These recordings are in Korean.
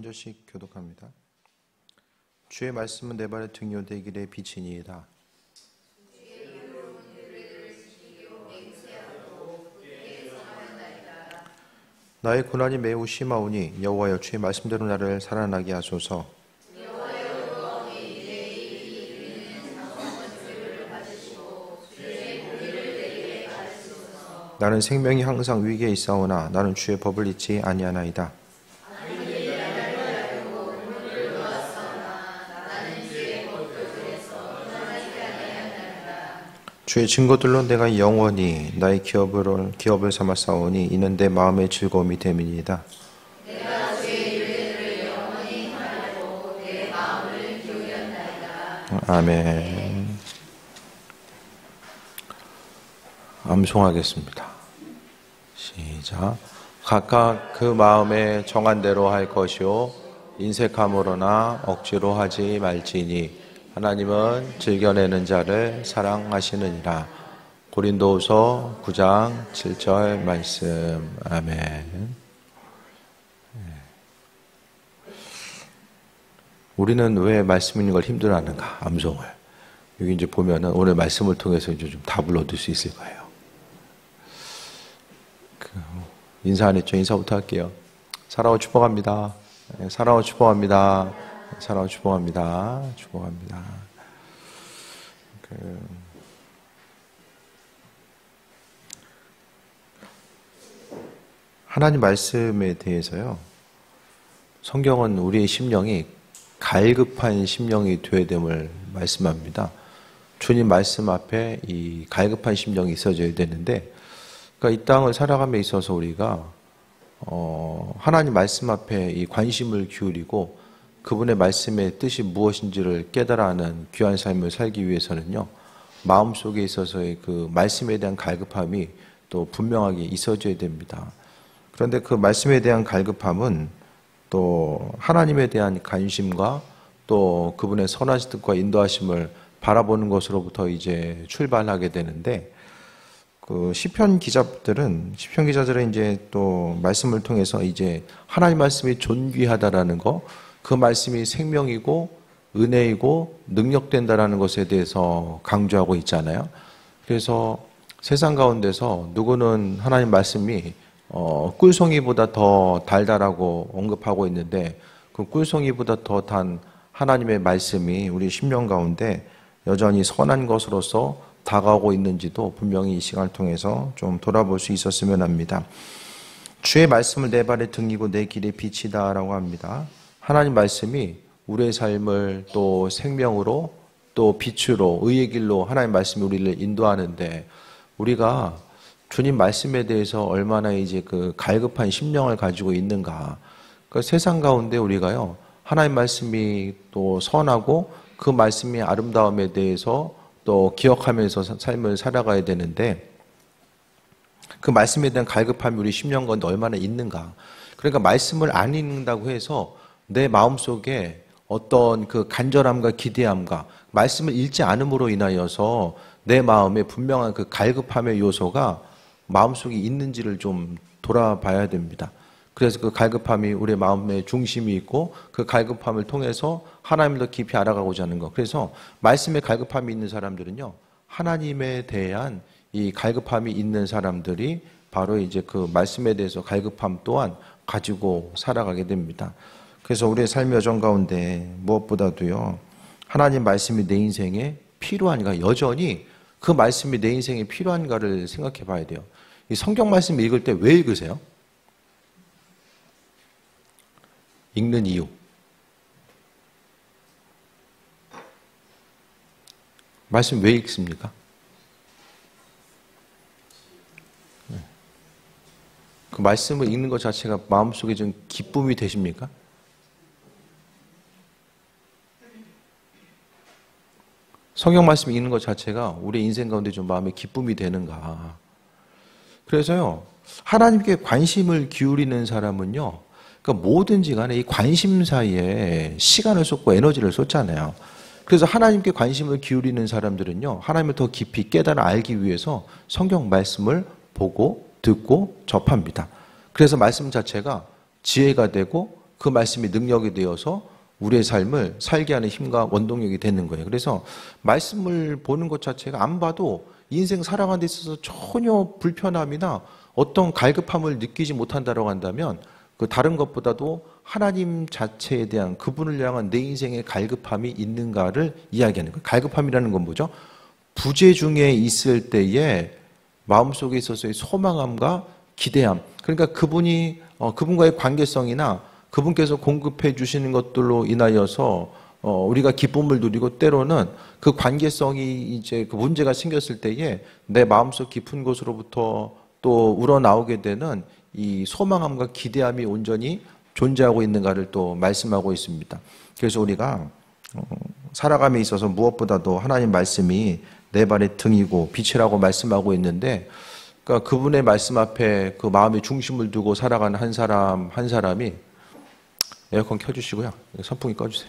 한 절씩 교독합니다. 주의 말씀은 내 발의 등이요 내 길의 빛이니이다. 나의 고난이 매우 심하오니 여호와여 주의 말씀대로 나를 살아나게 하소서. 나는 생명이 항상 위기에 있사오나 나는 주의 법을 잊지 아니하나이다. 주의 증거들로 내가 영원히 나의 기업을 삼았사오니 이는 내 마음의 즐거움이 됨이니이다. 내가 주의 율례를 영원히 하려고 내 마음을 기울였나이다. 아멘. 암송하겠습니다. 시작. 각각 그 마음에 정한 대로 할 것이요 인색함으로나 억지로 하지 말지니 하나님은 즐겨내는 자를 사랑하시느니라. 고린도후서 9장 7절 말씀. 아멘. 우리는 왜 말씀 있는 걸 힘들어하는가? 암송을. 여기 이제 보면은 오늘 말씀을 통해서 이제 좀 답을 얻을 수 있을 거예요. 인사 안 했죠? 인사부터 할게요. 사랑하고 축복합니다. 사랑하고 축복합니다. 사랑하고 축복합니다. 축복합니다. 하나님 말씀에 대해서요. 성경은 우리의 심령이 갈급한 심령이 되어야 됨을 말씀합니다. 주님 말씀 앞에 이 갈급한 심령이 있어져야 되는데, 그러니까 이 땅을 살아감에 있어서 우리가 하나님 말씀 앞에 이 관심을 기울이고 그분의 말씀의 뜻이 무엇인지를 깨달아하는 귀한 삶을 살기 위해서는요, 마음속에 있어서의 그 말씀에 대한 갈급함이 또 분명하게 있어져야 됩니다. 그런데 그 말씀에 대한 갈급함은 또 하나님에 대한 관심과 또 그분의 선하신 뜻과 인도하심을 바라보는 것으로부터 이제 출발하게 되는데, 그 시편 기자들은 이제 또 말씀을 통해서 이제 하나님 말씀이 존귀하다라는 거, 그 말씀이 생명이고 은혜이고 능력된다라는 것에 대해서 강조하고 있잖아요. 그래서 세상 가운데서 누구는 하나님 말씀이 꿀송이보다 더 달달하고 언급하고 있는데, 그 꿀송이보다 더 단 하나님의 말씀이 우리 심령 가운데 여전히 선한 것으로서 다가오고 있는지도 분명히 이 시간을 통해서 좀 돌아볼 수 있었으면 합니다. 주의 말씀을 내 발의 등이고 내 길의 빛이다라고 합니다. 하나님 말씀이 우리의 삶을 또 생명으로 또 빛으로 의의 길로 하나님 말씀이 우리를 인도하는데, 우리가 주님 말씀에 대해서 얼마나 이제 그 갈급한 심령을 가지고 있는가. 그 세상 가운데 우리가요, 하나님 말씀이 또 선하고 그 말씀이 아름다움에 대해서 또 기억하면서 삶을 살아가야 되는데, 그 말씀에 대한 갈급함이 우리 심령 가운데 얼마나 있는가. 그러니까 말씀을 안 읽는다고 해서 내 마음속에 어떤 그 간절함과 기대함과 말씀을 읽지 않음으로 인하여서 내 마음에 분명한 그 갈급함의 요소가 마음속에 있는지를 좀 돌아봐야 됩니다. 그래서 그 갈급함이 우리의 마음의 중심이 있고 그 갈급함을 통해서 하나님을 더 깊이 알아가고자 하는 것. 그래서 말씀에 갈급함이 있는 사람들은요, 하나님에 대한 이 갈급함이 있는 사람들이 바로 이제 그 말씀에 대해서 갈급함 또한 가지고 살아가게 됩니다. 그래서 우리의 삶의 여정 가운데 무엇보다도요, 하나님 말씀이 내 인생에 필요한가, 여전히 그 말씀이 내 인생에 필요한가를 생각해 봐야 돼요. 이 성경 말씀 읽을 때 왜 읽으세요? 읽는 이유. 말씀 왜 읽습니까? 그 말씀을 읽는 것 자체가 마음속에 좀 기쁨이 되십니까? 성경 말씀 읽는 것 자체가 우리 인생 가운데 좀 마음에 기쁨이 되는가. 그래서요, 하나님께 관심을 기울이는 사람은요, 그러니까 뭐든지 간에 이 관심사에 시간을 쏟고 에너지를 쏟잖아요. 그래서 하나님께 관심을 기울이는 사람들은요, 하나님을 더 깊이 깨달아 알기 위해서 성경 말씀을 보고 듣고 접합니다. 그래서 말씀 자체가 지혜가 되고 그 말씀이 능력이 되어서 우리의 삶을 살게 하는 힘과 원동력이 되는 거예요. 그래서 말씀을 보는 것 자체가 안 봐도 인생 살아가는 데 있어서 전혀 불편함이나 어떤 갈급함을 느끼지 못한다고 한다면 그 다른 것보다도 하나님 자체에 대한 그분을 향한 내 인생의 갈급함이 있는가를 이야기하는 거예요. 갈급함이라는 건 뭐죠? 부재 중에 있을 때에 마음속에 있어서의 소망함과 기대함. 그러니까 그분과의 관계성이나 그분께서 공급해 주시는 것들로 인하여서 우리가 기쁨을 누리고 때로는 그 관계성이 이제 그 문제가 생겼을 때에 내 마음속 깊은 곳으로부터 또 우러나오게 되는 이 소망함과 기대함이 온전히 존재하고 있는가를 또 말씀하고 있습니다. 그래서 우리가 살아감에 있어서 무엇보다도 하나님 말씀이 내 발의 등이고 빛이라고 말씀하고 있는데, 그러니까 그분의 말씀 앞에 그 마음의 중심을 두고 살아가는 한 사람이 에어컨 켜주시고요. 선풍기 꺼주세요.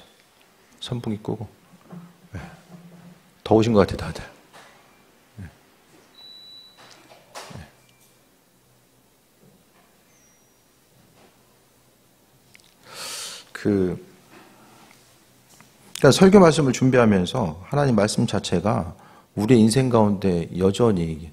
선풍기 끄고. 네. 더우신 것 같아요, 다들. 네. 네. 그러니까 설교 말씀을 준비하면서 하나님 말씀 자체가 우리의 인생 가운데 여전히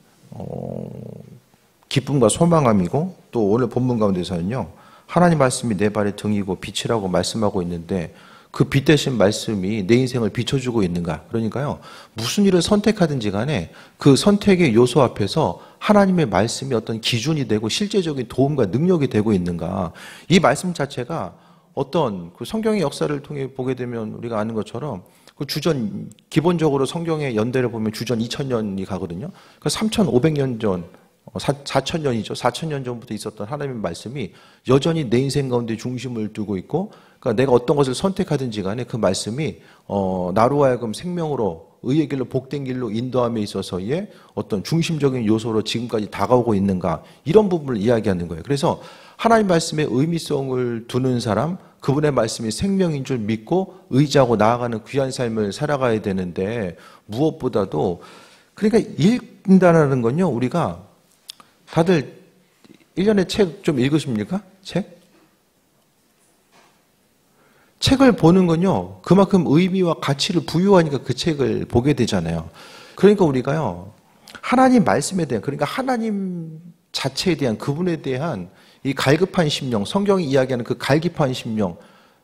기쁨과 소망함이고, 또 오늘 본문 가운데서는요, 하나님 말씀이 내 발의 등이고 빛이라고 말씀하고 있는데 그 빛 대신 말씀이 내 인생을 비춰주고 있는가? 그러니까요, 무슨 일을 선택하든지 간에 그 선택의 요소 앞에서 하나님의 말씀이 어떤 기준이 되고 실제적인 도움과 능력이 되고 있는가? 이 말씀 자체가 어떤 그 성경의 역사를 통해 보게 되면 우리가 아는 것처럼 그 주전, 기본적으로 성경의 연대를 보면 주전 2000년이 가거든요. 그 3500년 전, 4000년이죠. 4000년 전부터 있었던 하나님의 말씀이 여전히 내 인생 가운데 중심을 두고 있고, 그러니까 내가 어떤 것을 선택하든지 간에 그 말씀이 나로 하여금 생명으로 의의 길로 복된 길로 인도함에 있어서의 어떤 중심적인 요소로 지금까지 다가오고 있는가, 이런 부분을 이야기하는 거예요. 그래서 하나님 말씀의 의미성을 두는 사람, 그분의 말씀이 생명인 줄 믿고 의지하고 나아가는 귀한 삶을 살아가야 되는데, 무엇보다도 그러니까 읽는다는 건요, 우리가 다들 1년에 책 좀 읽으십니까? 책을 보는 건요, 그만큼 의미와 가치를 부여하니까 그 책을 보게 되잖아요. 그러니까 우리가요, 하나님 말씀에 대한, 그러니까 하나님 자체에 대한, 그분에 대한 이 갈급한 심령, 성경이 이야기하는 그 갈급한 심령,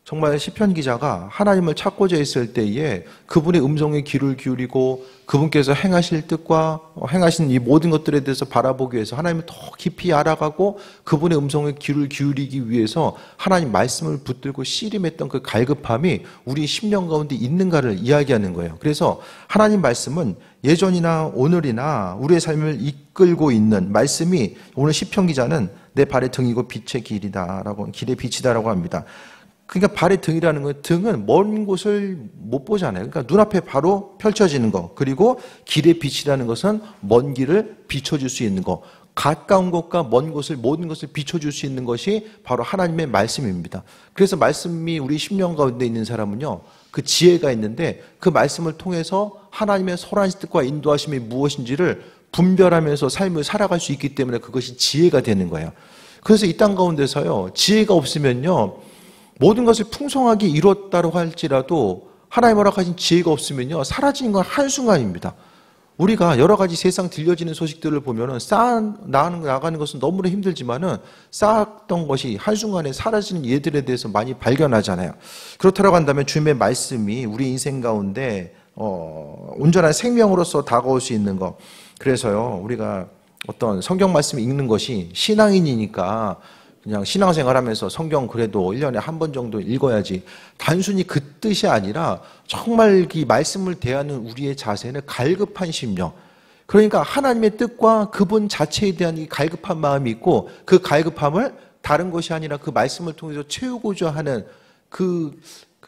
정말 시편 기자가 하나님을 찾고자 했을 때에 그분의 음성에 귀를 기울이고 그분께서 행하실 뜻과 행하신 이 모든 것들에 대해서 바라보기 위해서 하나님을 더 깊이 알아가고 그분의 음성에 귀를 기울이기 위해서 하나님 말씀을 붙들고 씨름했던 그 갈급함이 우리 심령 가운데 있는가를 이야기하는 거예요. 그래서 하나님 말씀은 예전이나 오늘이나 우리의 삶을 이끌고 있는 말씀이, 오늘 시편 기자는 내 발의 등이고 빛의 길이다라고, 길의 빛이다라고 합니다. 그러니까 발의 등이라는 건, 등은 먼 곳을 못 보잖아요. 그러니까 눈앞에 바로 펼쳐지는 거. 그리고 길의 빛이라는 것은 먼 길을 비춰줄 수 있는 거. 가까운 곳과 먼 곳을, 모든 것을 비춰줄 수 있는 것이 바로 하나님의 말씀입니다. 그래서 말씀이 우리 심령 가운데 있는 사람은요, 그 지혜가 있는데 그 말씀을 통해서 하나님의 소란시 뜻과 인도하심이 무엇인지를 분별하면서 삶을 살아갈 수 있기 때문에 그것이 지혜가 되는 거예요. 그래서 이 땅 가운데서요, 지혜가 없으면요, 모든 것을 풍성하게 이뤘다고 할지라도 하나님 허락하신 지혜가 없으면요, 사라지는 건 한순간입니다. 우리가 여러 가지 세상 들려지는 소식들을 보면은 나가는 것은 너무나 힘들지만은 쌓았던 것이 한순간에 사라지는 예들에 대해서 많이 발견하잖아요. 그렇다고 한다면 주님의 말씀이 우리 인생 가운데 온전한 생명으로서 다가올 수 있는 것. 그래서요, 우리가 어떤 성경 말씀 읽는 것이, 신앙인이니까 그냥 신앙생활 하면서 성경 그래도 1년에 한 번 정도 읽어야지, 단순히 그 뜻이 아니라 정말 이 말씀을 대하는 우리의 자세는 갈급한 심령, 그러니까 하나님의 뜻과 그분 자체에 대한 이 갈급한 마음이 있고, 그 갈급함을 다른 것이 아니라 그 말씀을 통해서 채우고자 하는 그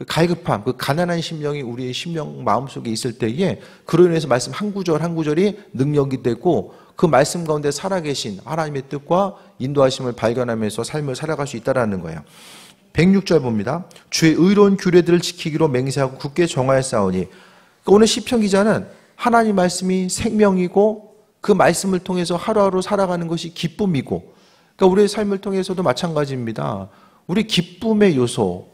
갈급함, 그 가난한 심령이 우리의 심령 마음속에 있을 때에 그로 인해서 말씀 한 구절 한 구절이 능력이 되고 그 말씀 가운데 살아계신 하나님의 뜻과 인도하심을 발견하면서 삶을 살아갈 수 있다는 거예요. 106절 봅니다. 주의 의로운 규례들을 지키기로 맹세하고 굳게 정하였사오니. 그러니까 오늘 시편 기자는 하나님 말씀이 생명이고 그 말씀을 통해서 하루하루 살아가는 것이 기쁨이고, 그러니까 우리의 삶을 통해서도 마찬가지입니다. 우리 기쁨의 요소,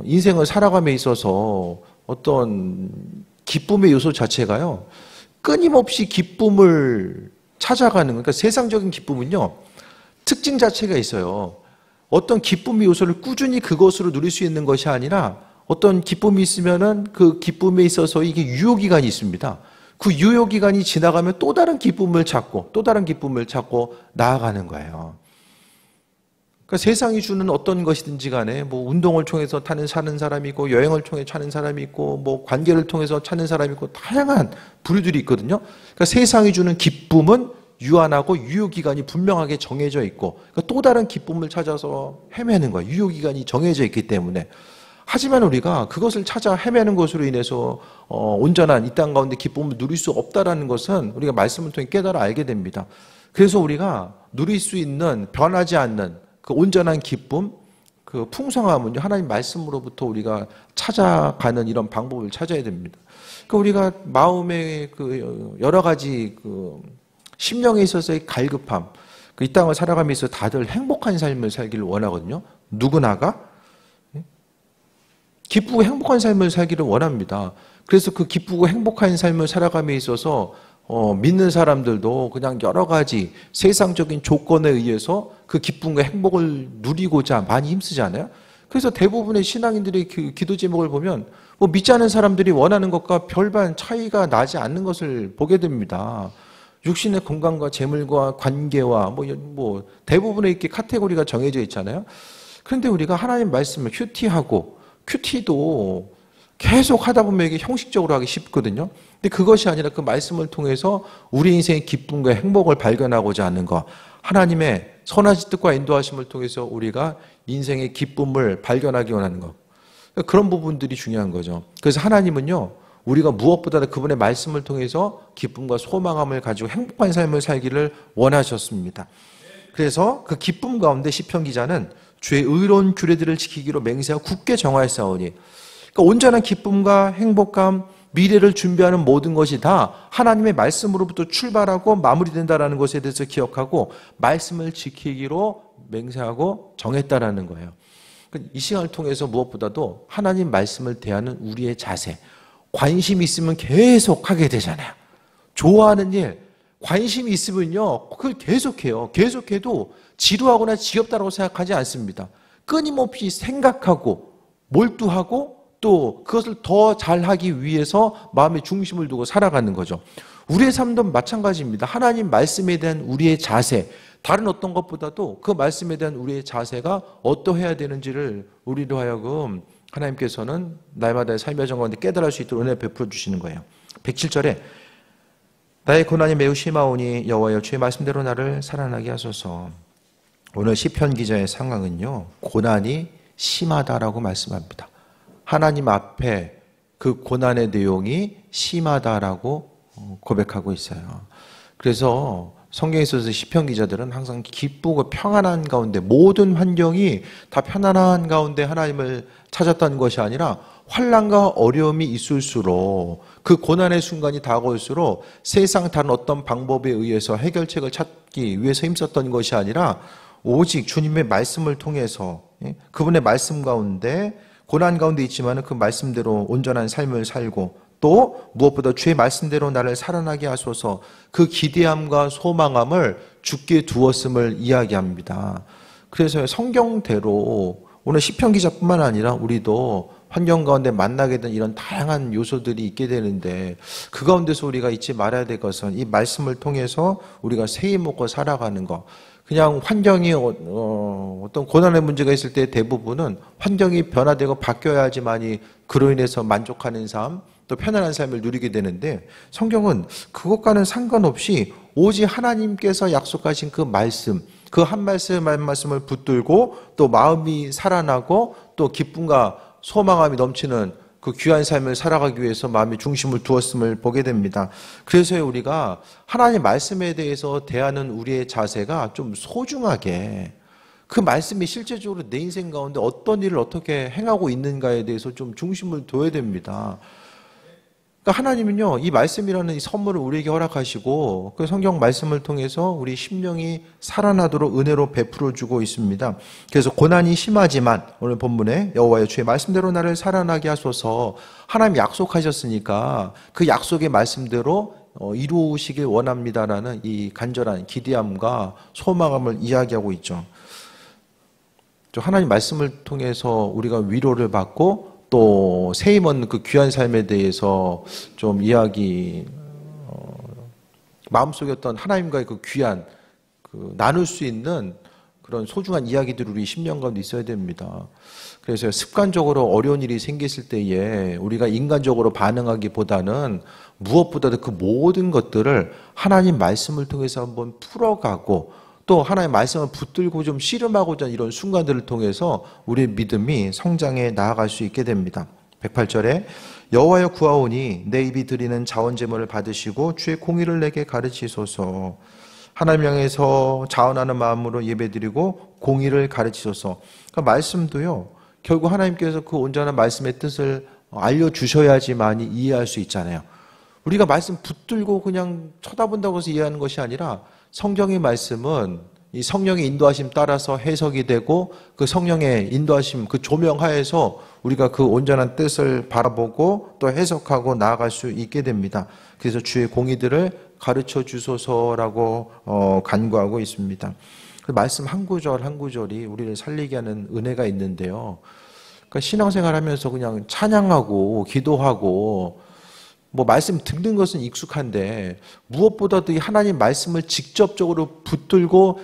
인생을 살아감에 있어서 어떤 기쁨의 요소 자체가요, 끊임없이 기쁨을 찾아가는, 그러니까 세상적인 기쁨은요, 특징 자체가 있어요. 어떤 기쁨의 요소를 꾸준히 그것으로 누릴 수 있는 것이 아니라 어떤 기쁨이 있으면은 그 기쁨에 있어서 이게 유효기간이 있습니다. 그 유효기간이 지나가면 또 다른 기쁨을 찾고 또 다른 기쁨을 찾고 나아가는 거예요. 그러니까 세상이 주는 어떤 것이든지 간에 뭐 운동을 통해서 사는 사람이 있고 여행을 통해 찾는 사람이 있고 뭐 관계를 통해서 찾는 사람이 있고 다양한 부류들이 있거든요. 그러니까 세상이 주는 기쁨은 유한하고 유효기간이 분명하게 정해져 있고 그러니까 또 다른 기쁨을 찾아서 헤매는 거예요. 유효기간이 정해져 있기 때문에. 하지만 우리가 그것을 찾아 헤매는 것으로 인해서 온전한 이 땅 가운데 기쁨을 누릴 수 없다라는 것은 우리가 말씀을 통해 깨달아 알게 됩니다. 그래서 우리가 누릴 수 있는 변하지 않는 그 온전한 기쁨, 그 풍성함은요, 하나님 말씀으로부터 우리가 찾아가는 이런 방법을 찾아야 됩니다. 그러니까 우리가 마음의 그 여러 가지 그 심령에 있어서의 갈급함, 그 이 땅을 살아가면서 다들 행복한 삶을 살기를 원하거든요. 누구나가 기쁘고 행복한 삶을 살기를 원합니다. 그래서 그 기쁘고 행복한 삶을 살아감에 있어서 믿는 사람들도 그냥 여러 가지 세상적인 조건에 의해서 그 기쁨과 행복을 누리고자 많이 힘쓰잖아요. 그래서 대부분의 신앙인들의 기도 제목을 보면 뭐 믿지 않은 사람들이 원하는 것과 별반 차이가 나지 않는 것을 보게 됩니다. 육신의 건강과 재물과 관계와 뭐 대부분의 이렇게 카테고리가 정해져 있잖아요. 그런데 우리가 하나님 말씀을 큐티도 계속 하다 보면 이게 형식적으로 하기 쉽거든요. 근데 그것이 아니라 그 말씀을 통해서 우리 인생의 기쁨과 행복을 발견하고자 하는 것, 하나님의 선하신 뜻과 인도하심을 통해서 우리가 인생의 기쁨을 발견하기 원하는 것, 그런 부분들이 중요한 거죠. 그래서 하나님은요, 우리가 무엇보다 그분의 말씀을 통해서 기쁨과 소망함을 가지고 행복한 삶을 살기를 원하셨습니다. 그래서 그 기쁨 가운데 시편 기자는 주의 의로운 규례들을 지키기로 맹세하고 굳게 정하였사오니, 그러니까 온전한 기쁨과 행복감, 미래를 준비하는 모든 것이 다 하나님의 말씀으로부터 출발하고 마무리된다라는 것에 대해서 기억하고 말씀을 지키기로 맹세하고 정했다라는 거예요. 그러니까 이 시간을 통해서 무엇보다도 하나님 말씀을 대하는 우리의 자세, 관심이 있으면 계속 하게 되잖아요. 좋아하는 일, 관심이 있으면요, 그걸 계속해요. 계속해도 지루하거나 지겹다고 생각하지 않습니다. 끊임없이 생각하고 몰두하고 또 그것을 더 잘하기 위해서 마음의 중심을 두고 살아가는 거죠. 우리의 삶도 마찬가지입니다. 하나님 말씀에 대한 우리의 자세, 다른 어떤 것보다도 그 말씀에 대한 우리의 자세가 어떠해야 되는지를 우리로 하여금 하나님께서는 날마다의 삶의 정 가운데 깨달을 수 있도록 은혜 베풀어 주시는 거예요. 107절에 나의 고난이 매우 심하오니 여호와여 주의 말씀대로 나를 살아나게 하소서. 오늘 시편 기자의 상황은요, 고난이 심하다라고 말씀합니다. 하나님 앞에 그 고난의 내용이 심하다라고 고백하고 있어요. 그래서 성경에 있어서 시편 기자들은 항상 기쁘고 평안한 가운데, 모든 환경이 다 편안한 가운데 하나님을 찾았다는 것이 아니라 환난과 어려움이 있을수록, 그 고난의 순간이 다가올수록 세상 다른 어떤 방법에 의해서 해결책을 찾기 위해서 힘썼던 것이 아니라 오직 주님의 말씀을 통해서, 그분의 말씀 가운데 고난 가운데 있지만 그 말씀대로 온전한 삶을 살고, 또 무엇보다 주의 말씀대로 나를 살아나게 하소서, 그 기대함과 소망함을 주께 두었음을 이야기합니다. 그래서 성경대로 오늘 시편 기자뿐만 아니라 우리도 환경 가운데 만나게 된 이런 다양한 요소들이 있게 되는데, 그 가운데서 우리가 잊지 말아야 될 것은 이 말씀을 통해서 우리가 세이 먹고 살아가는 것. 그냥 환경이 어떤 고난의 문제가 있을 때 대부분은 환경이 변화되고 바뀌어야지만이 그로 인해서 만족하는 삶, 또 편안한 삶을 누리게 되는데, 성경은 그것과는 상관없이 오직 하나님께서 약속하신 그 말씀, 그 한 말씀 한 말씀을 붙들고 또 마음이 살아나고 또 기쁨과 소망함이 넘치는 그 귀한 삶을 살아가기 위해서 마음의 중심을 두었음을 보게 됩니다. 그래서 우리가 하나님 말씀에 대해서 대하는 우리의 자세가 좀 소중하게, 그 말씀이 실제적으로 내 인생 가운데 어떤 일을 어떻게 행하고 있는가에 대해서 좀 중심을 둬야 됩니다. 그러니까 하나님은요, 이 말씀이라는 이 선물을 우리에게 허락하시고 그 성경 말씀을 통해서 우리 심령이 살아나도록 은혜로 베풀어 주고 있습니다. 그래서 고난이 심하지만 오늘 본문에 여호와의 주의 말씀대로 나를 살아나게 하소서, 하나님 약속하셨으니까 그 약속의 말씀대로 이루시길 원합니다라는 이 간절한 기대함과 소망함을 이야기하고 있죠. 하나님 말씀을 통해서 우리가 위로를 받고 또 세임 얻는 그 귀한 삶에 대해서 좀 이야기, 마음속에 어떤 하나님과의 그 귀한 나눌 수 있는 그런 소중한 이야기들이 우리 심령 가운데 있어야 됩니다. 그래서 습관적으로 어려운 일이 생겼을 때에 우리가 인간적으로 반응하기보다는 무엇보다도 그 모든 것들을 하나님 말씀을 통해서 한번 풀어가고 또 하나님의 말씀을 붙들고 좀 씨름하고자 하는 이런 순간들을 통해서 우리의 믿음이 성장해 나아갈 수 있게 됩니다. 108절에 여호와여 구하오니 내 입이 드리는 자원제물을 받으시고 주의 공의를 내게 가르치소서. 하나님 향해서 자원하는 마음으로 예배드리고 공의를 가르치소서. 그러니까 말씀도요, 결국 하나님께서 그 온전한 말씀의 뜻을 알려주셔야지만이 이해할 수 있잖아요. 우리가 말씀 붙들고 그냥 쳐다본다고 해서 이해하는 것이 아니라 성경의 말씀은 이 성령의 인도하심 따라서 해석이 되고 그 성령의 인도하심, 그 조명하에서 우리가 그 온전한 뜻을 바라보고 또 해석하고 나아갈 수 있게 됩니다. 그래서 주의 공의들을 가르쳐 주소서라고 간구하고 있습니다. 그 말씀 한 구절 한 구절이 우리를 살리게 하는 은혜가 있는데요. 그러니까 신앙생활 하면서 그냥 찬양하고 기도하고 말씀 듣는 것은 익숙한데 무엇보다도 이 하나님 말씀을 직접적으로 붙들고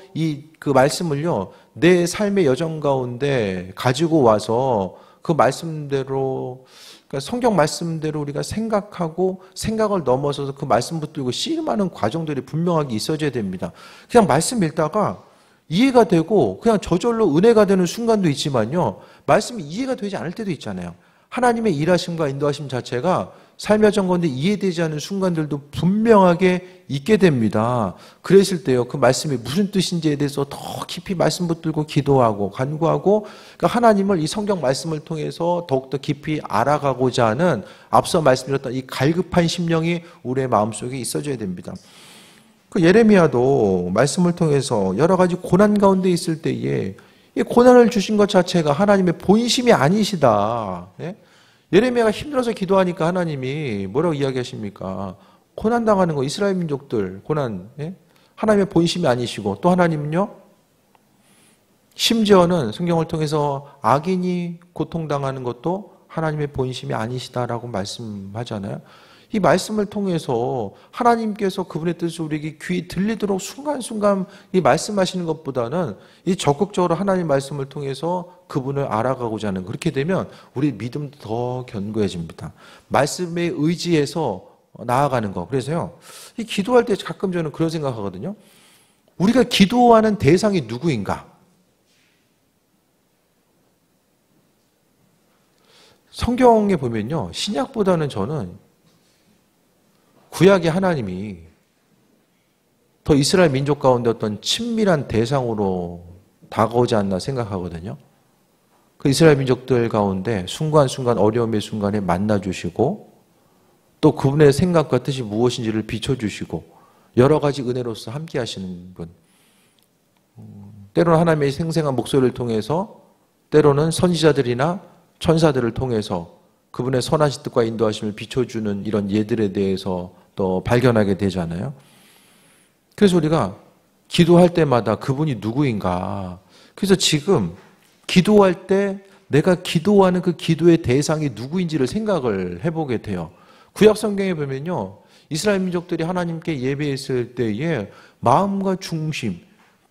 그 말씀을요, 내 삶의 여정 가운데 가지고 와서 그 말씀대로, 그러니까 성경 말씀대로 우리가 생각하고 생각을 넘어서서 그 말씀 붙들고 씨름하는 과정들이 분명하게 있어져야 됩니다. 그냥 말씀 읽다가 이해가 되고 그냥 저절로 은혜가 되는 순간도 있지만요, 말씀이 이해가 되지 않을 때도 있잖아요. 하나님의 일하심과 인도하심 자체가 삶의 여정 가운데 이해되지 않는 순간들도 분명하게 있게 됩니다. 그랬을 때요, 그 말씀이 무슨 뜻인지에 대해서 더 깊이 말씀 붙들고 기도하고 간구하고, 그러니까 하나님을 이 성경 말씀을 통해서 더욱더 깊이 알아가고자 하는 앞서 말씀드렸던 이 갈급한 심령이 우리의 마음속에 있어져야 됩니다. 그 예레미야도 말씀을 통해서 여러 가지 고난 가운데 있을 때에 이 고난을 주신 것 자체가 하나님의 본심이 아니시다. 예? 예레미야가 힘들어서 기도하니까 하나님이 뭐라고 이야기하십니까? 고난당하는 거, 이스라엘 민족들 고난, 예? 하나님의 본심이 아니시고, 또 하나님은요, 심지어는 성경을 통해서 악인이 고통당하는 것도 하나님의 본심이 아니시다라고 말씀하잖아요. 이 말씀을 통해서 하나님께서 그분의 뜻을 우리에게 귀 들리도록 순간순간 이 말씀하시는 것보다는 이 적극적으로 하나님 말씀을 통해서 그분을 알아가고자 하는, 그렇게 되면 우리 믿음도 더 견고해집니다. 말씀에 의지해서 나아가는 거. 그래서요, 이 기도할 때 가끔 저는 그런 생각하거든요. 우리가 기도하는 대상이 누구인가? 성경에 보면요, 신약보다는 저는 구약의 하나님이 더 이스라엘 민족 가운데 어떤 친밀한 대상으로 다가오지 않나 생각하거든요. 그 이스라엘 민족들 가운데 순간순간 어려움의 순간에 만나주시고 또 그분의 생각과 뜻이 무엇인지를 비춰주시고 여러 가지 은혜로서 함께 하시는 분. 때로는 하나님의 생생한 목소리를 통해서, 때로는 선지자들이나 천사들을 통해서 그분의 선하신 뜻과 인도하심을 비춰주는 이런 예들에 대해서 또 발견하게 되잖아요. 그래서 우리가 기도할 때마다 그분이 누구인가. 그래서 지금 기도할 때 내가 기도하는 그 기도의 대상이 누구인지를 생각을 해보게 돼요. 구약 성경에 보면요, 이스라엘 민족들이 하나님께 예배했을 때에 마음과 중심,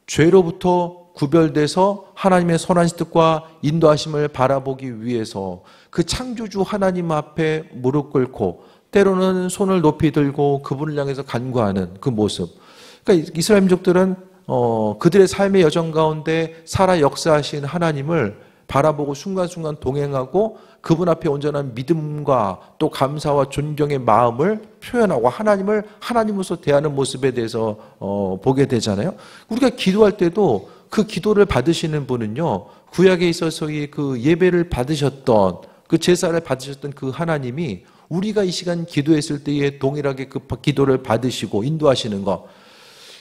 죄로부터 구별돼서 하나님의 선한 뜻과 인도하심을 바라보기 위해서 그 창조주 하나님 앞에 무릎 꿇고 때로는 손을 높이 들고 그분을 향해서 간구하는 그 모습. 그러니까 이스라엘 민족들은 그들의 삶의 여정 가운데 살아 역사하신 하나님을 바라보고 순간순간 동행하고 그분 앞에 온전한 믿음과 또 감사와 존경의 마음을 표현하고 하나님을 하나님으로서 대하는 모습에 대해서 보게 되잖아요. 우리가 기도할 때도 그 기도를 받으시는 분은요, 구약에 있어서의 그 예배를 받으셨던, 그 제사를 받으셨던 그 하나님이 우리가 이 시간 기도했을 때에 동일하게 그 기도를 받으시고 인도하시는 거.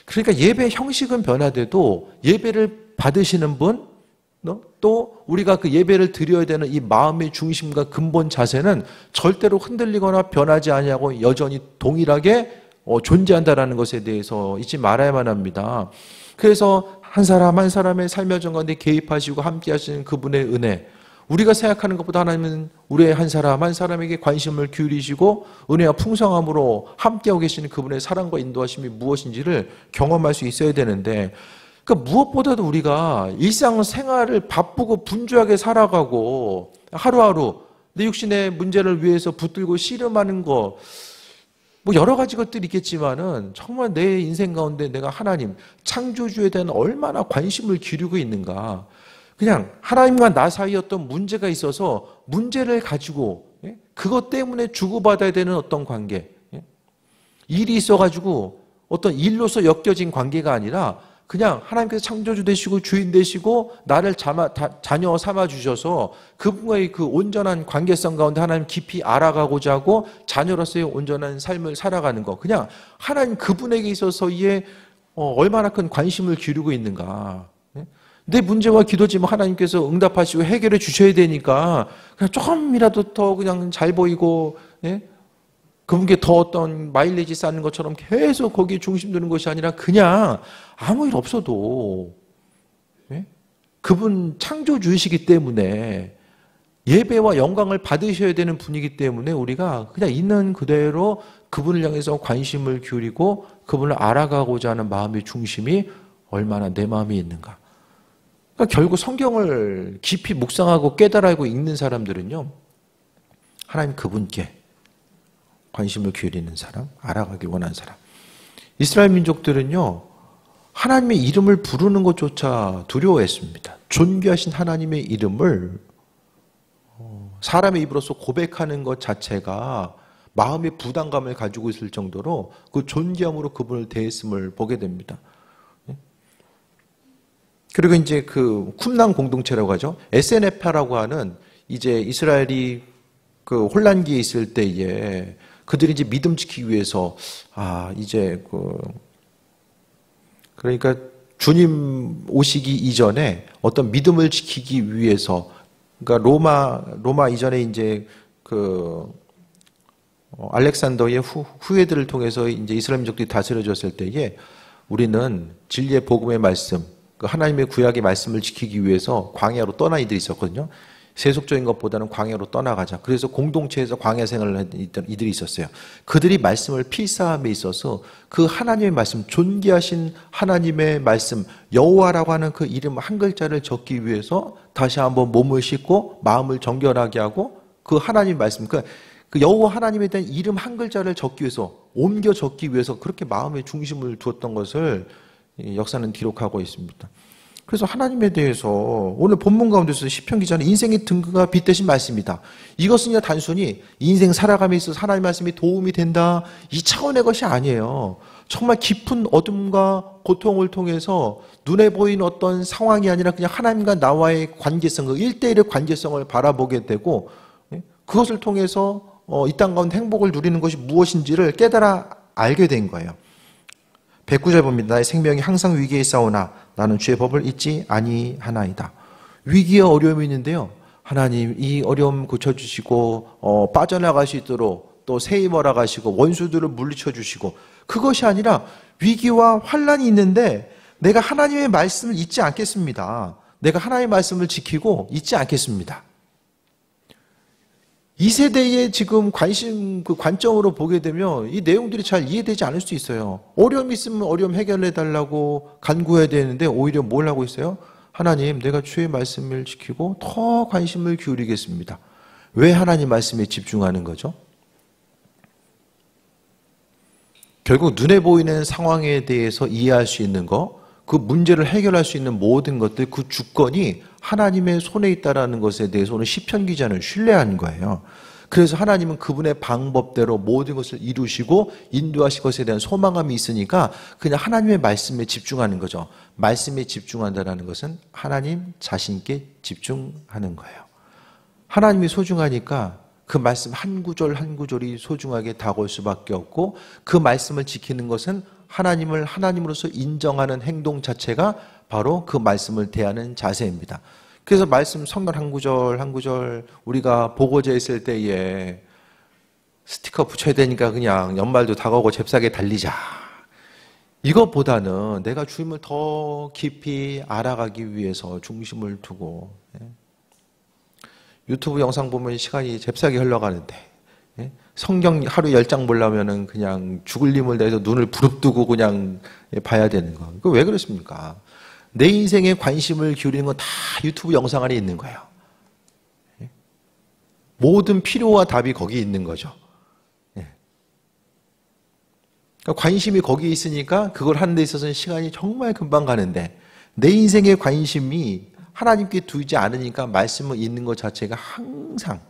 그러니까 예배 형식은 변화돼도 예배를 받으시는 분, 또 우리가 그 예배를 드려야 되는 이 마음의 중심과 근본 자세는 절대로 흔들리거나 변하지 아니하고 여전히 동일하게 존재한다라는 것에 대해서 잊지 말아야만 합니다. 그래서 한 사람 한 사람의 삶의 정가운데 개입하시고 함께 하시는 그분의 은혜, 우리가 생각하는 것보다 하나님은 우리의 한 사람 한 사람에게 관심을 기울이시고 은혜와 풍성함으로 함께하고 계시는 그분의 사랑과 인도하심이 무엇인지를 경험할 수 있어야 되는데, 그러니까 무엇보다도 우리가 일상생활을 바쁘고 분주하게 살아가고 하루하루 내 육신의 문제를 위해서 붙들고 씨름하는 거, 뭐 여러 가지 것들이 있겠지만은 정말 내 인생 가운데 내가 하나님 창조주에 대한 얼마나 관심을 기울이고 있는가. 그냥 하나님과 나 사이 어떤 문제가 있어서 문제를 가지고 그것 때문에 주고받아야 되는 어떤 관계, 일이 있어가지고 어떤 일로서 엮여진 관계가 아니라 그냥 하나님께서 창조주 되시고 주인 되시고 나를 자녀 삼아 주셔서 그분과의 그 온전한 관계성 가운데 하나님 깊이 알아가고자 하고 자녀로서의 온전한 삶을 살아가는 거, 그냥 하나님 그분에게 있어서의 얼마나 큰 관심을 기울이고 있는가. 내 문제와 기도지만 하나님께서 응답하시고 해결해 주셔야 되니까 그냥 조금이라도 더 그냥 잘 보이고, 그분께 더 어떤 마일리지 쌓는 것처럼 계속 거기에 중심 두는 것이 아니라 그냥 아무 일 없어도 그분 창조주이시기 때문에 예배와 영광을 받으셔야 되는 분이기 때문에 우리가 그냥 있는 그대로 그분을 향해서 관심을 기울이고 그분을 알아가고자 하는 마음의 중심이 얼마나 내 마음에 있는가. 그러니까 결국 성경을 깊이 묵상하고 깨달아고 읽는 사람들은요, 하나님 그분께 관심을 기울이는 사람, 알아가길 원하는 사람. 이스라엘 민족들은요, 하나님의 이름을 부르는 것조차 두려워했습니다. 존귀하신 하나님의 이름을 사람의 입으로서 고백하는 것 자체가 마음의 부담감을 가지고 있을 정도로 그 존귀함으로 그분을 대했음을 보게 됩니다. 그리고 이제 그 쿰랑 공동체라고 하죠. SNF라고 하는 이제 이스라엘이 그 혼란기에 있을 때에 그들이 이제 믿음 지키기 위해서 이제 그러니까 주님 오시기 이전에 어떤 믿음을 지키기 위해서, 그러니까 로마 이전에 이제 알렉산더의 후예들을 통해서 이제 이스라엘 민족들이 다스려졌을 때에 우리는 진리의 복음의 말씀, 그 하나님의 구약의 말씀을 지키기 위해서 광야로 떠난 이들이 있었거든요. 세속적인 것보다는 광야로 떠나가자. 그래서 공동체에서 광야 생활을 했던 이들이 있었어요. 그들이 말씀을 필사함에 있어서 그 하나님의 말씀, 존귀하신 하나님의 말씀, 여호와라고 하는 그 이름 한 글자를 적기 위해서 다시 한번 몸을 씻고 마음을 정결하게 하고 그 하나님의 말씀, 그 여호와 하나님에 대한 이름 한 글자를 적기 위해서, 옮겨 적기 위해서 그렇게 마음의 중심을 두었던 것을 역사는 기록하고 있습니다. 그래서 하나님에 대해서 오늘 본문 가운데서 시편 기자는 인생의 등급과 빗대신 말씀이다. 이것은 그냥 단순히 인생 살아감에 있어서 하나님의 말씀이 도움이 된다, 이 차원의 것이 아니에요. 정말 깊은 어둠과 고통을 통해서 눈에 보이는 어떤 상황이 아니라 그냥 하나님과 나와의 관계성, 그 1대1의 관계성을 바라보게 되고, 그것을 통해서 이 땅 가운데 행복을 누리는 것이 무엇인지를 깨달아 알게 된 거예요. 109절 봅니다. 나의 생명이 항상 위기에 있사오나 나는 주의 법을 잊지 아니하나이다. 위기와 어려움이 있는데요, 하나님 이 어려움 고쳐주시고 빠져나갈 수 있도록 또 새 힘을 가시고 원수들을 물리쳐 주시고, 그것이 아니라 위기와 환난이 있는데 내가 하나님의 말씀을 잊지 않겠습니다. 내가 하나님의 말씀을 지키고 잊지 않겠습니다. 이 세대의 지금 관심, 그 관점으로 보게 되면 이 내용들이 잘 이해되지 않을 수 있어요. 어려움이 있으면 어려움 해결해 달라고 간구해야 되는데 오히려 뭘 하고 있어요? 하나님, 내가 주의 말씀을 지키고 더 관심을 기울이겠습니다. 왜 하나님 말씀에 집중하는 거죠? 결국 눈에 보이는 상황에 대해서 이해할 수 있는 거, 그 문제를 해결할 수 있는 모든 것들, 그 주권이 하나님의 손에 있다는 것에 대해서 오늘 시편 기자는 신뢰한 거예요. 그래서 하나님은 그분의 방법대로 모든 것을 이루시고 인도하실 것에 대한 소망감이 있으니까 그냥 하나님의 말씀에 집중하는 거죠. 말씀에 집중한다는 것은 하나님 자신께 집중하는 거예요. 하나님이 소중하니까 그 말씀 한 구절 한 구절이 소중하게 다가올 수밖에 없고 그 말씀을 지키는 것은 하나님을 하나님으로서 인정하는 행동 자체가 바로 그 말씀을 대하는 자세입니다. 그래서 말씀 성경 한 구절 한 구절 우리가 보고자 있을 때에 스티커 붙여야 되니까 그냥 연말도 다가오고 잽싸게 달리자. 이것보다는 내가 주님을 더 깊이 알아가기 위해서 중심을 두고 유튜브 영상 보면 시간이 잽싸게 흘러가는데 성경 하루 10장 보려면은 그냥 죽을 힘을 내서 눈을 부릅뜨고 그냥 봐야 되는 거. 그거 왜 그렇습니까? 내 인생에 관심을 기울이는 건 다 유튜브 영상 안에 있는 거예요. 모든 필요와 답이 거기 있는 거죠. 그러니까 관심이 거기 있으니까 그걸 하는 데 있어서는 시간이 정말 금방 가는데 내 인생의 관심이 하나님께 두지 않으니까 말씀을 읽는 것 자체가 항상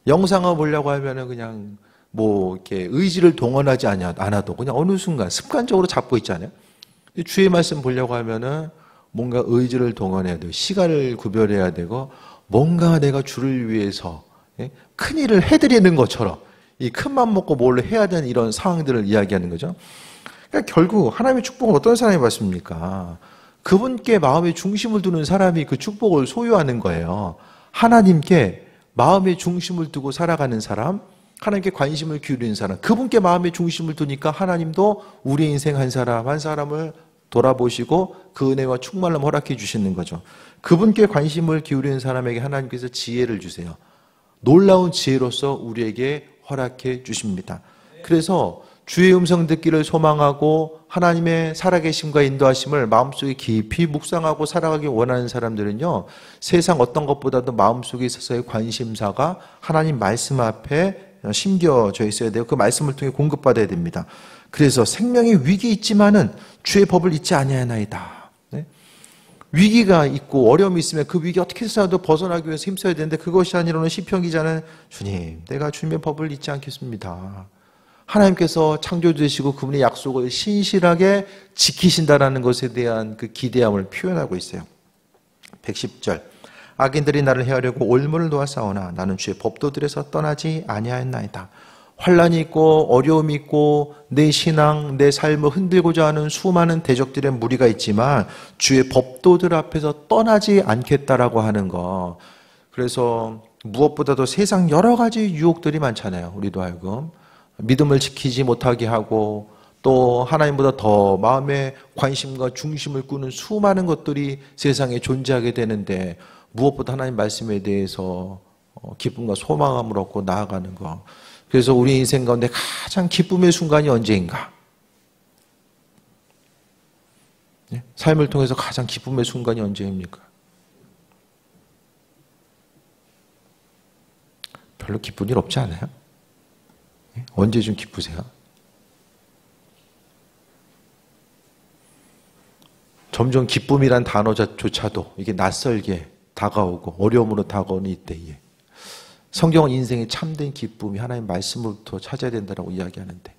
영상을 보려고 하면은 그냥 뭐 이렇게 의지를 동원하지 않아도 그냥 어느 순간 습관적으로 잡고 있잖아요. 주의 말씀 보려고 하면은 뭔가 의지를 동원해야 되고 시간을 구별해야 되고 뭔가 내가 주를 위해서 큰 일을 해드리는 것처럼 이 큰맘 먹고 뭘 해야 되는 이런 상황들을 이야기하는 거죠. 그러니까 결국 하나님의 축복은 어떤 사람이 받습니까? 그분께 마음의 중심을 두는 사람이 그 축복을 소유하는 거예요. 하나님께 마음의 중심을 두고 살아가는 사람, 하나님께 관심을 기울이는 사람, 그분께 마음의 중심을 두니까 하나님도 우리 인생 한 사람 한 사람을 돌아보시고 그 은혜와 충만함을 허락해 주시는 거죠. 그분께 관심을 기울이는 사람에게 하나님께서 지혜를 주세요. 놀라운 지혜로서 우리에게 허락해 주십니다. 그래서 주의 음성 듣기를 소망하고 하나님의 살아계심과 인도하심을 마음속에 깊이 묵상하고 살아가기 원하는 사람들은요, 세상 어떤 것보다도 마음속에 있어서의 관심사가 하나님 말씀 앞에 심겨져 있어야 돼요. 그 말씀을 통해 공급받아야 됩니다. 그래서 생명의 위기 있지만은 주의 법을 잊지 아니하나이다. 위기가 있고 어려움이 있으면 그 위기 어떻게 해서라도 벗어나기 위해서 힘써야 되는데 그것이 아니라는 시편 기자는 주님, 내가 주님의 법을 잊지 않겠습니다. 하나님께서 창조주시고 그분의 약속을 신실하게 지키신다라는 것에 대한 그 기대함을 표현하고 있어요. 110절 악인들이 나를 해하려고 올무를 놓아싸우나 나는 주의 법도들에서 떠나지 아니하였나이다. 환란이 있고 어려움이 있고 내 신앙, 내 삶을 흔들고자 하는 수많은 대적들의 무리가 있지만 주의 법도들 앞에서 떠나지 않겠다라고 하는 거. 그래서 무엇보다도 세상 여러 가지 유혹들이 많잖아요. 우리도 알고 믿음을 지키지 못하게 하고 또 하나님보다 더 마음의 관심과 중심을 꾸는 수많은 것들이 세상에 존재하게 되는데 무엇보다 하나님 말씀에 대해서 기쁨과 소망함을 얻고 나아가는 것. 그래서 우리 인생 가운데 가장 기쁨의 순간이 언제인가? 삶을 통해서 가장 기쁨의 순간이 언제입니까? 별로 기쁜 일 없지 않아요? 언제 좀 기쁘세요? 점점 기쁨이란 단어조차도 이게 낯설게 다가오고 어려움으로 다가오는 이때에 성경은 인생의 참된 기쁨이 하나님 말씀으로부터 찾아야 된다고 이야기하는데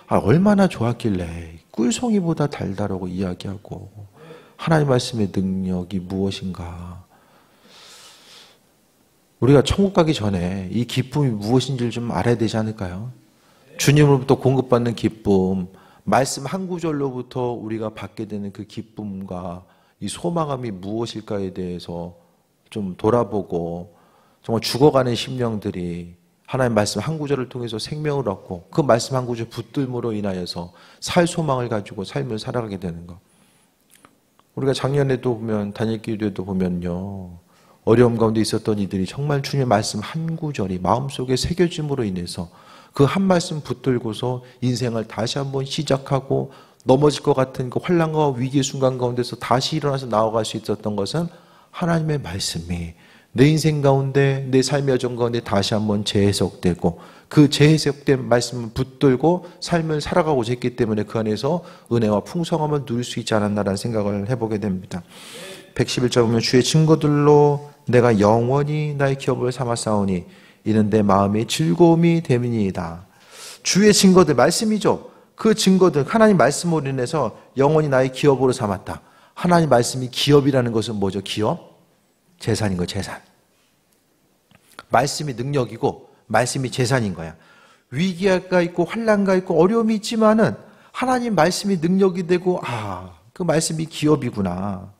얼마나 좋았길래 꿀송이보다 달다라고 이야기하고 하나님 말씀의 능력이 무엇인가. 우리가 천국 가기 전에 이 기쁨이 무엇인지를 좀 알아야 되지 않을까요? 주님으로부터 공급받는 기쁨, 말씀 한 구절로부터 우리가 받게 되는 그 기쁨과 이 소망함이 무엇일까에 대해서 좀 돌아보고 정말 죽어가는 심령들이 하나님 말씀 한 구절을 통해서 생명을 얻고 그 말씀 한 구절 붙들므로 인하여서 살 소망을 가지고 삶을 살아가게 되는 것. 우리가 작년에도 보면 다니엘기도에도 보면요, 어려움 가운데 있었던 이들이 정말 주님의 말씀 한 구절이 마음속에 새겨짐으로 인해서 그 한 말씀 붙들고서 인생을 다시 한번 시작하고 넘어질 것 같은 그 환난과 위기의 순간 가운데서 다시 일어나서 나아갈 수 있었던 것은 하나님의 말씀이 내 인생 가운데 내 삶의 여정 가운데 다시 한번 재해석되고 그 재해석된 말씀을 붙들고 삶을 살아가고자 했기 때문에 그 안에서 은혜와 풍성함을 누릴 수 있지 않았나라는 생각을 해보게 됩니다. 111절 보면 주의 증거들로 내가 영원히 나의 기업을 삼았사오니 이는 내 마음의 즐거움이 됨이니이다. 주의 증거들, 말씀이죠. 그 증거들, 하나님 말씀으로 인해서 영원히 나의 기업으로 삼았다. 하나님 말씀이 기업이라는 것은 뭐죠? 기업? 재산인 거, 재산. 말씀이 능력이고 말씀이 재산인 거야. 위기가 있고 환난가 있고 어려움이 있지만은 하나님 말씀이 능력이 되고 그 말씀이 기업이구나.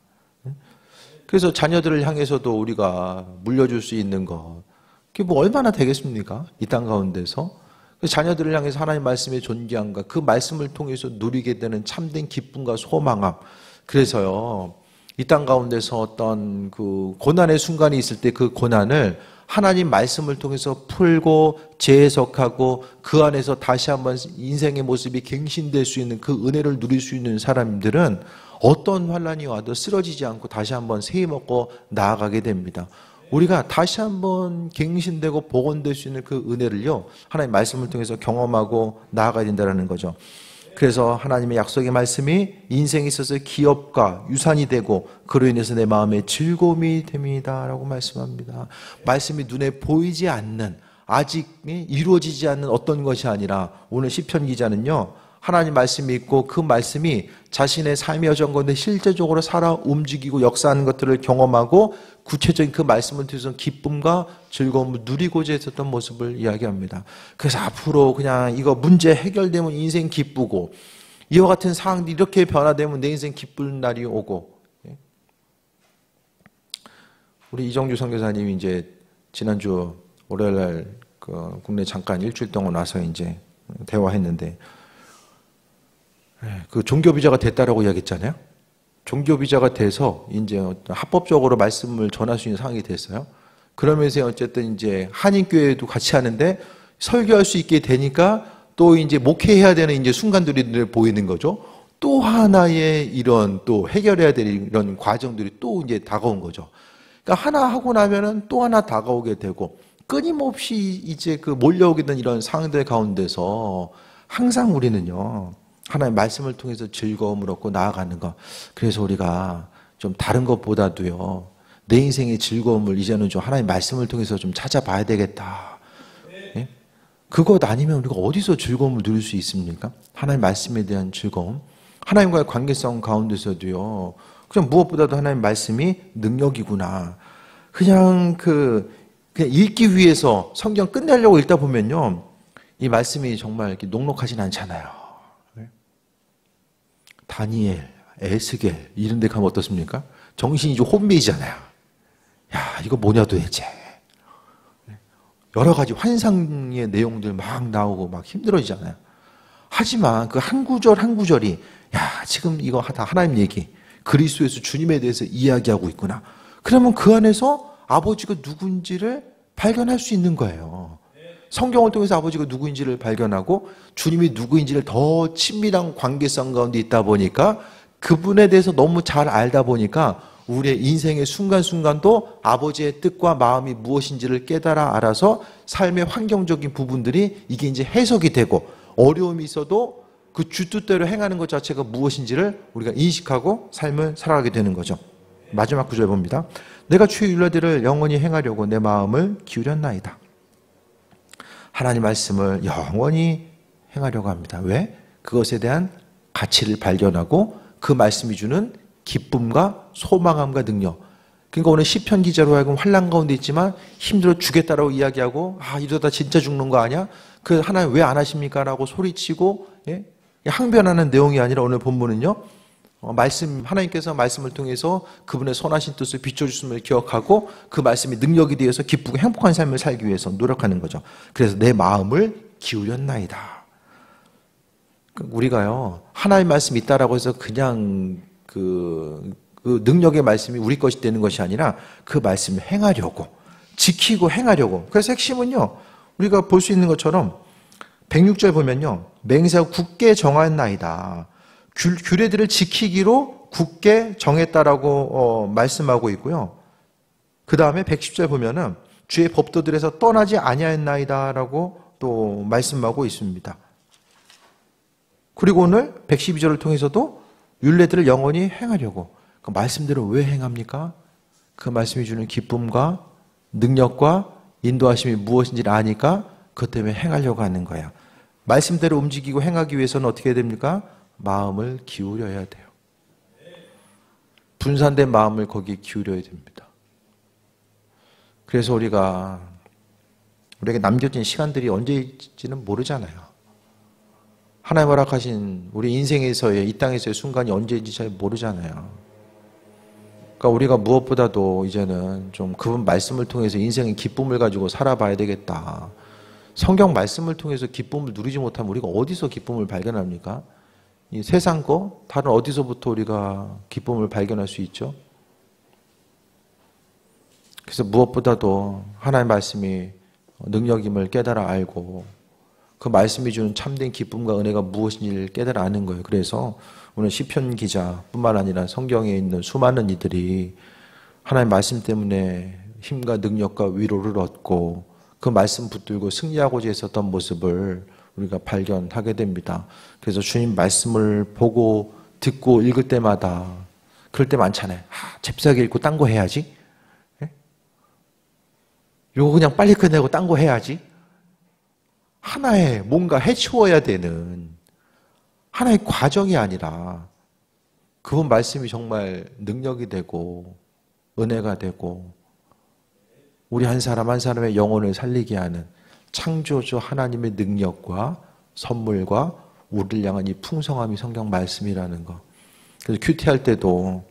그래서 자녀들을 향해서도 우리가 물려줄 수 있는 것, 그게 뭐 얼마나 되겠습니까? 이 땅 가운데서. 자녀들을 향해서 하나님 말씀의 존귀함과 그 말씀을 통해서 누리게 되는 참된 기쁨과 소망함. 그래서요, 이 땅 가운데서 어떤 그 고난의 순간이 있을 때 그 고난을 하나님 말씀을 통해서 풀고 재해석하고 그 안에서 다시 한번 인생의 모습이 갱신될 수 있는 그 은혜를 누릴 수 있는 사람들은 어떤 환난이 와도 쓰러지지 않고 다시 한번 새해 먹고 나아가게 됩니다. 우리가 다시 한번 갱신되고 복원될 수 있는 그 은혜를요, 하나님 말씀을 통해서 경험하고 나아가야 된다는 거죠. 그래서 하나님의 약속의 말씀이 인생에 있어서 기업과 유산이 되고 그로 인해서 내 마음에 즐거움이 됩니다 라고 말씀합니다. 말씀이 눈에 보이지 않는, 아직 이루어지지 않는 어떤 것이 아니라 오늘 시편 기자는요, 하나님 말씀이 있고 그 말씀이 자신의 삶의 여정 가운데 실제적으로 살아 움직이고 역사하는 것들을 경험하고 구체적인 그 말씀을 통해서 기쁨과 즐거움을 누리고자 했었던 모습을 이야기합니다. 그래서 앞으로 그냥 이거 문제 해결되면 인생 기쁘고 이와 같은 상황들이 이렇게 변화되면 내 인생 기쁠 날이 오고, 우리 이정주 선교사님이 이제 지난주 월요일날 그 국내 잠깐 일주일 동안 와서 이제 대화했는데, 그 종교비자가 됐다라고 이야기했잖아요. 종교비자가 돼서 이제 합법적으로 말씀을 전할 수 있는 상황이 됐어요. 그러면서 어쨌든 이제 한인교회도 같이 하는데 설교할 수 있게 되니까 또 이제 목회해야 되는 이제 순간들이 보이는 거죠. 또 하나의 이런 또 해결해야 될 이런 과정들이 또 이제 다가온 거죠. 그러니까 하나 하고 나면은 또 하나 다가오게 되고 끊임없이 이제 그 몰려오게 된 이런 상황들 가운데서 항상 우리는요, 하나님의 말씀을 통해서 즐거움을 얻고 나아가는 것. 그래서 우리가 좀 다른 것보다도요, 내 인생의 즐거움을 이제는 좀 하나님의 말씀을 통해서 좀 찾아봐야 되겠다. 예? 그것 아니면 우리가 어디서 즐거움을 누릴 수 있습니까? 하나님의 말씀에 대한 즐거움. 하나님과의 관계성 가운데서도요, 그냥 무엇보다도 하나님의 말씀이 능력이구나. 그냥 읽기 위해서 성경 끝내려고 읽다 보면요, 이 말씀이 정말 이렇게 녹록하진 않잖아요. 다니엘, 에스겔 이런 데 가면 어떻습니까? 정신이 좀 혼미해지잖아요. 야, 이거 뭐냐 도대체. 여러 가지 환상의 내용들 막 나오고 막 힘들어지잖아요. 하지만 그 한 구절 한 구절이, 야, 지금 이거 다 하나님 얘기, 그리스도에서 주님에 대해서 이야기하고 있구나. 그러면 그 안에서 아버지가 누군지를 발견할 수 있는 거예요. 성경을 통해서 아버지가 누구인지를 발견하고 주님이 누구인지를 더 친밀한 관계성 가운데 있다 보니까 그분에 대해서 너무 잘 알다 보니까 우리의 인생의 순간순간도 아버지의 뜻과 마음이 무엇인지를 깨달아 알아서 삶의 환경적인 부분들이 이게 이제 해석이 되고 어려움이 있어도 그 주 뜻대로 행하는 것 자체가 무엇인지를 우리가 인식하고 삶을 살아가게 되는 거죠. 마지막 구절 봅니다. 내가 주의 율례들을 영원히 행하려고 내 마음을 기울였나이다. 하나님 말씀을 영원히 행하려고 합니다. 왜? 그것에 대한 가치를 발견하고 그 말씀이 주는 기쁨과 소망함과 능력. 그러니까 오늘 시편 기자로 하여금 환난 가운데 있지만 힘들어 죽겠다라고 이야기하고, 이러다 진짜 죽는 거 아니야? 그 하나님 왜 안 하십니까? 라고 소리치고, 항변하는 내용이 아니라 오늘 본문은요, 하나님께서 말씀을 통해서 그분의 선하신 뜻을 비춰주심을 기억하고 그 말씀이 능력이 되어서 기쁘고 행복한 삶을 살기 위해서 노력하는 거죠. 그래서 내 마음을 기울였나이다. 우리가요, 하나님 말씀이 있다라고 해서 그냥 그 능력의 말씀이 우리 것이 되는 것이 아니라 그 말씀을 행하려고, 지키고 행하려고. 그래서 핵심은요, 우리가 볼 수 있는 것처럼 106절 보면요, 맹세하고 굳게 정하였나이다. 규례들을 지키기로 굳게 정했다라고 말씀하고 있고요. 그 다음에 110절 보면은 주의 법도들에서 떠나지 아니하였나이다라고 또 말씀하고 있습니다. 그리고 오늘 112절을 통해서도 율례들을 영원히 행하려고. 그 말씀대로 왜 행합니까? 그 말씀이 주는 기쁨과 능력과 인도하심이 무엇인지를 아니까 그것 때문에 행하려고 하는 거야. 말씀대로 움직이고 행하기 위해서는 어떻게 해야 됩니까? 마음을 기울여야 돼요. 분산된 마음을 거기에 기울여야 됩니다. 그래서 우리가 우리에게 남겨진 시간들이 언제일지는 모르잖아요. 하나님 허락하신 우리 인생에서의, 이 땅에서의 순간이 언제인지 잘 모르잖아요. 그러니까 우리가 무엇보다도 이제는 좀 그분 말씀을 통해서 인생의 기쁨을 가지고 살아봐야 되겠다. 성경 말씀을 통해서 기쁨을 누리지 못하면 우리가 어디서 기쁨을 발견합니까? 이 세상 거, 다른 어디서부터 우리가 기쁨을 발견할 수 있죠? 그래서 무엇보다도 하나님의 말씀이 능력임을 깨달아 알고 그 말씀이 주는 참된 기쁨과 은혜가 무엇인지를 깨달아 아는 거예요. 그래서 오늘 시편 기자뿐만 아니라 성경에 있는 수많은 이들이 하나님의 말씀 때문에 힘과 능력과 위로를 얻고 그 말씀 붙들고 승리하고자 했었던 모습을 우리가 발견하게 됩니다. 그래서 주님 말씀을 보고 듣고 읽을 때마다 그럴 때 많잖아요. 잽싸게 읽고 딴 거 해야지. 요거 그냥 빨리 끝내고 딴 거 해야지. 하나의 뭔가 해치워야 되는 하나의 과정이 아니라 그분 말씀이 정말 능력이 되고 은혜가 되고 우리 한 사람 한 사람의 영혼을 살리게 하는 창조주 하나님의 능력과 선물과 우리를 향한 이 풍성함이 성경 말씀이라는 거. 그래서 큐티할 때도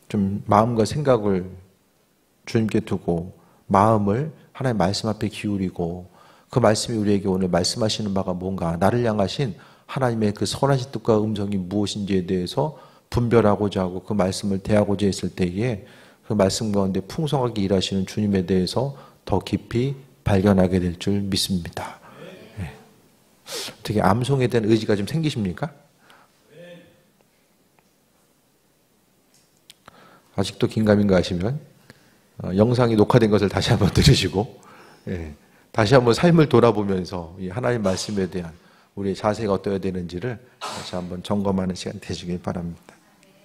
좀 마음과 생각을 주님께 두고 마음을 하나님의 말씀 앞에 기울이고 그 말씀이 우리에게 오늘 말씀하시는 바가 뭔가, 나를 향하신 하나님의 그 선하신 뜻과 음성이 무엇인지에 대해서 분별하고자 하고 그 말씀을 대하고자 했을 때에 그 말씀 가운데 풍성하게 일하시는 주님에 대해서 더 깊이 발견하게 될 줄 믿습니다. 네. 어떻게 암송에 대한 의지가 좀 생기십니까? 아직도 긴가민가 하시면 영상이 녹화된 것을 다시 한번 들으시고 다시 한번 삶을 돌아보면서 이 하나님 말씀에 대한 우리의 자세가 어떠해야 되는지를 다시 한번 점검하는 시간 되시길 바랍니다.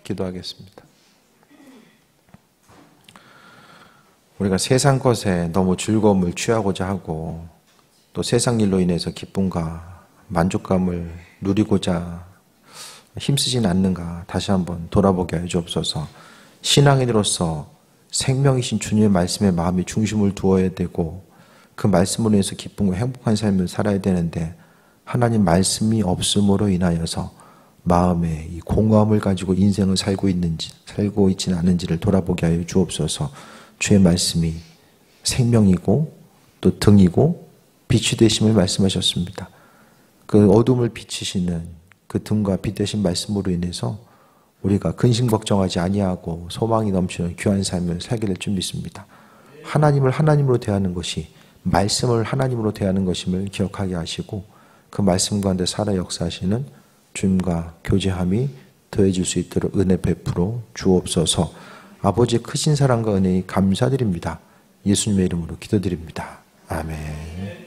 기도하겠습니다. 우리가 세상 것에 너무 즐거움을 취하고자 하고 또 세상 일로 인해서 기쁨과 만족감을 누리고자 힘쓰진 않는가 다시 한번 돌아보게 해 주옵소서. 신앙인으로서 생명이신 주님의 말씀에 마음이 중심을 두어야 되고 그 말씀으로 인해서 기쁨과 행복한 삶을 살아야 되는데 하나님 말씀이 없음으로 인하여서 마음에 이 공허함을 가지고 인생을 살고 있지는 않은지를 돌아보게 하여 주옵소서. 주의 말씀이 생명이고 또 등이고 빛이 되심을 말씀하셨습니다. 그 어둠을 비치시는 그 등과 빛 되신 말씀으로 인해서 우리가 근심 걱정하지 아니하고 소망이 넘치는 귀한 삶을 살게 될 줄 믿습니다. 하나님을 하나님으로 대하는 것이 말씀을 하나님으로 대하는 것임을 기억하게 하시고 그 말씀 가운데 살아 역사하시는 주님과 교제함이 더해질 수 있도록 은혜 베풀어 주옵소서. 아버지의 크신 사랑과 은혜에 감사드립니다. 예수님의 이름으로 기도드립니다. 아멘.